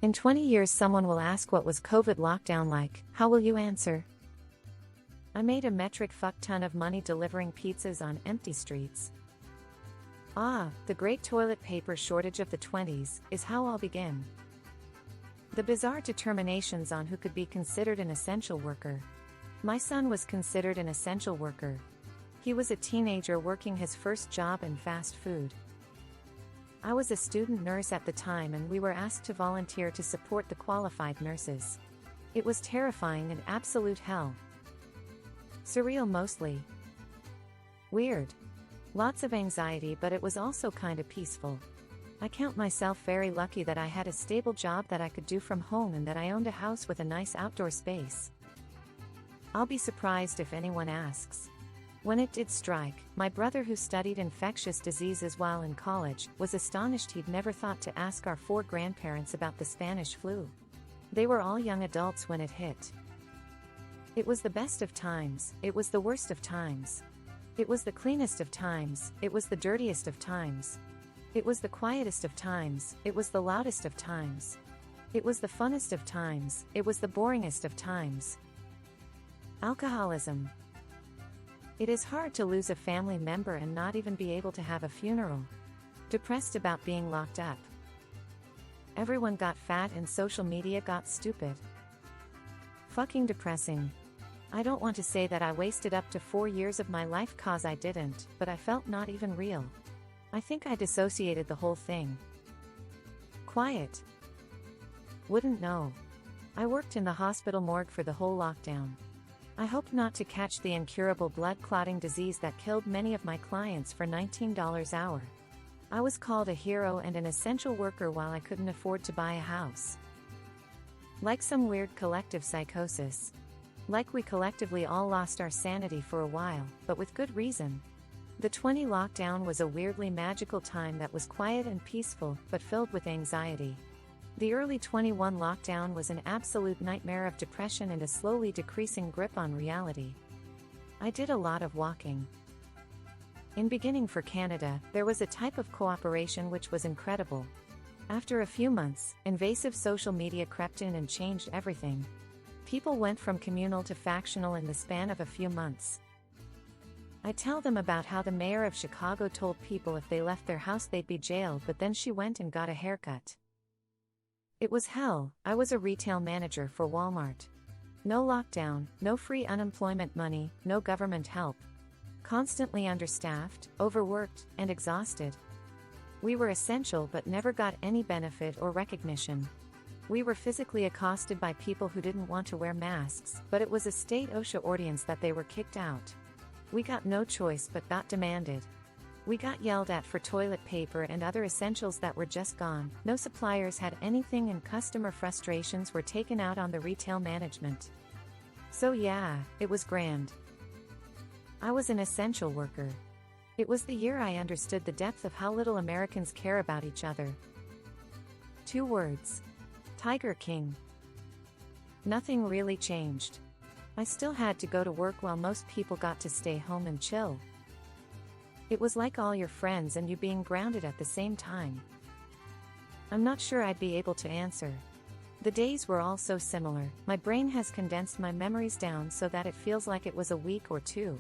In 20 years someone will ask what was COVID lockdown like, how will you answer? I made a metric fuck ton of money delivering pizzas on empty streets. The great toilet paper shortage of the 20s, is how I'll begin. The bizarre determinations on who could be considered an essential worker. My son was considered an essential worker. He was a teenager working his first job in fast food. I was a student nurse at the time and we were asked to volunteer to support the qualified nurses. It was terrifying and absolute hell. Surreal mostly. Weird. Lots of anxiety, but it was also kinda peaceful. I count myself very lucky that I had a stable job that I could do from home and that I owned a house with a nice outdoor space. I'll be surprised if anyone asks. When it did strike, my brother, who studied infectious diseases while in college, was astonished he'd never thought to ask our 4 grandparents about the Spanish flu. They were all young adults when it hit. It was the best of times, it was the worst of times. It was the cleanest of times, it was the dirtiest of times. It was the quietest of times, it was the loudest of times. It was the funnest of times, it was the boringest of times. Alcoholism. It is hard to lose a family member and not even be able to have a funeral. Depressed about being locked up. Everyone got fat and social media got stupid. Fucking depressing. I don't want to say that I wasted up to 4 years of my life cause I didn't, but I felt not even real. I think I dissociated the whole thing. Quiet. Wouldn't know. I worked in the hospital morgue for the whole lockdown. I hoped not to catch the incurable blood clotting disease that killed many of my clients for $19 an hour. I was called a hero and an essential worker while I couldn't afford to buy a house. Like some weird collective psychosis. Like we collectively all lost our sanity for a while, but with good reason. The 20 lockdown was a weirdly magical time that was quiet and peaceful, but filled with anxiety. The early 21 lockdown was an absolute nightmare of depression and a slowly decreasing grip on reality. I did a lot of walking. In beginning for Canada, there was a type of cooperation which was incredible. After a few months, invasive social media crept in and changed everything. People went from communal to factional in the span of a few months. I tell them about how the mayor of Chicago told people if they left their house they'd be jailed, but then she went and got a haircut. It was hell. I was a retail manager for Walmart. No lockdown, no free unemployment money, no government help. Constantly understaffed, overworked, and exhausted. We were essential but never got any benefit or recognition. We were physically accosted by people who didn't want to wear masks, but it was a state OSHA ordinance that they were kicked out. We got no choice but got demanded. We got yelled at for toilet paper and other essentials that were just gone. No suppliers had anything and customer frustrations were taken out on the retail management. So yeah, it was grand. I was an essential worker. It was the year I understood the depth of how little Americans care about each other. 2 words. Tiger King. Nothing really changed. I still had to go to work while most people got to stay home and chill. It was like all your friends and you being grounded at the same time. I'm not sure I'd be able to answer. The days were all so similar. My brain has condensed my memories down so that it feels like it was a week or 2.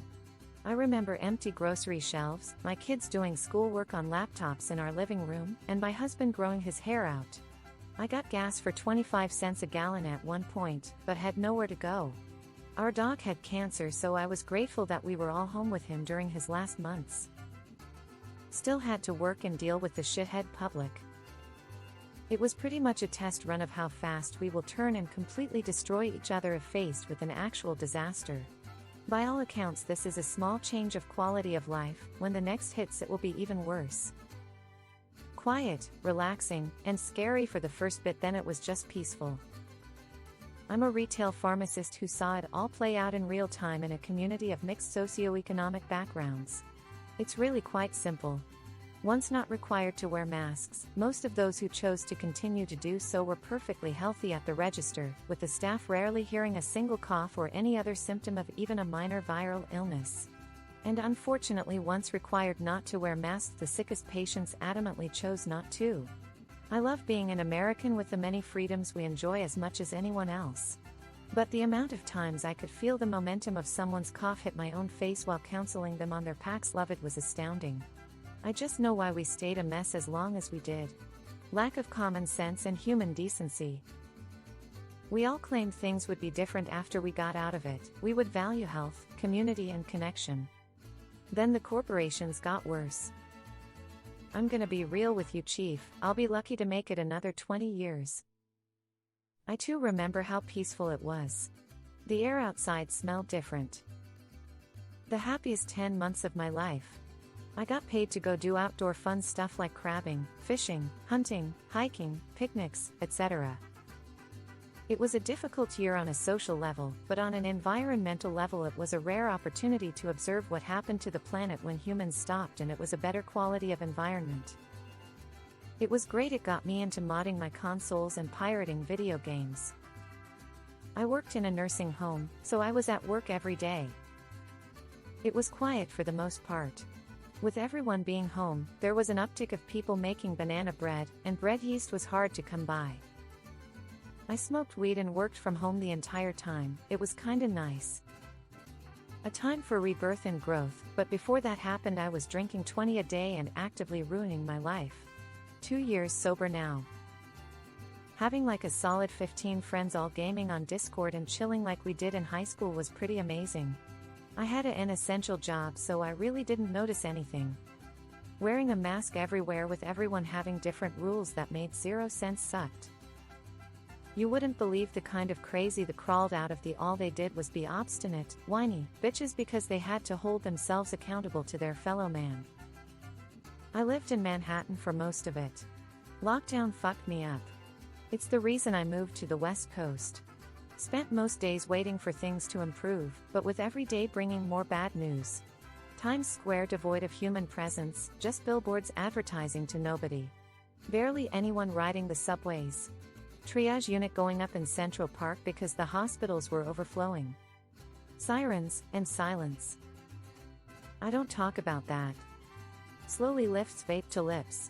I remember empty grocery shelves, my kids doing schoolwork on laptops in our living room, and my husband growing his hair out. I got gas for 25 cents a gallon at one point, but had nowhere to go. Our dog had cancer, so I was grateful that we were all home with him during his last months. Still had to work and deal with the shithead public. It was pretty much a test run of how fast we will turn and completely destroy each other if faced with an actual disaster. By all accounts, this is a small change of quality of life. When the next hits, it will be even worse. Quiet, relaxing, and scary for the first bit, then it was just peaceful. I'm a retail pharmacist who saw it all play out in real time in a community of mixed socioeconomic backgrounds. It's really quite simple. Once not required to wear masks, most of those who chose to continue to do so were perfectly healthy at the register, with the staff rarely hearing a single cough or any other symptom of even a minor viral illness. And unfortunately, once required not to wear masks, the sickest patients adamantly chose not to. I love being an American with the many freedoms we enjoy as much as anyone else. But the amount of times I could feel the momentum of someone's cough hit my own face while counseling them on their Paxlovid was astounding. I just know why we stayed a mess as long as we did. Lack of common sense and human decency. We all claimed things would be different after we got out of it. We would value health, community and connection. Then the corporations got worse. I'm gonna be real with you, Chief, I'll be lucky to make it another 20 years. I too remember how peaceful it was. The air outside smelled different. The happiest 10 months of my life. I got paid to go do outdoor fun stuff like crabbing, fishing, hunting, hiking, picnics, etc. It was a difficult year on a social level, but on an environmental level it was a rare opportunity to observe what happened to the planet when humans stopped, and it was a better quality of environment. It was great. It got me into modding my consoles and pirating video games. I worked in a nursing home, so I was at work every day. It was quiet for the most part. With everyone being home, there was an uptick of people making banana bread, and bread yeast was hard to come by. I smoked weed and worked from home the entire time. It was kinda nice. A time for rebirth and growth, but before that happened I was drinking 20 a day and actively ruining my life. 2 years sober now. Having like a solid 15 friends all gaming on Discord and chilling like we did in high school was pretty amazing. I had an essential job, so I really didn't notice anything. Wearing a mask everywhere with everyone having different rules that made zero sense sucked. You wouldn't believe the kind of crazy that crawled out of the all they did was be obstinate, whiny bitches because they had to hold themselves accountable to their fellow man. I lived in Manhattan for most of it. Lockdown fucked me up. It's the reason I moved to the West Coast. Spent most days waiting for things to improve, but with every day bringing more bad news. Times Square devoid of human presence, just billboards advertising to nobody. Barely anyone riding the subways. Triage unit going up in Central Park because the hospitals were overflowing. Sirens, and silence. I don't talk about that. Slowly lifts vape to lips.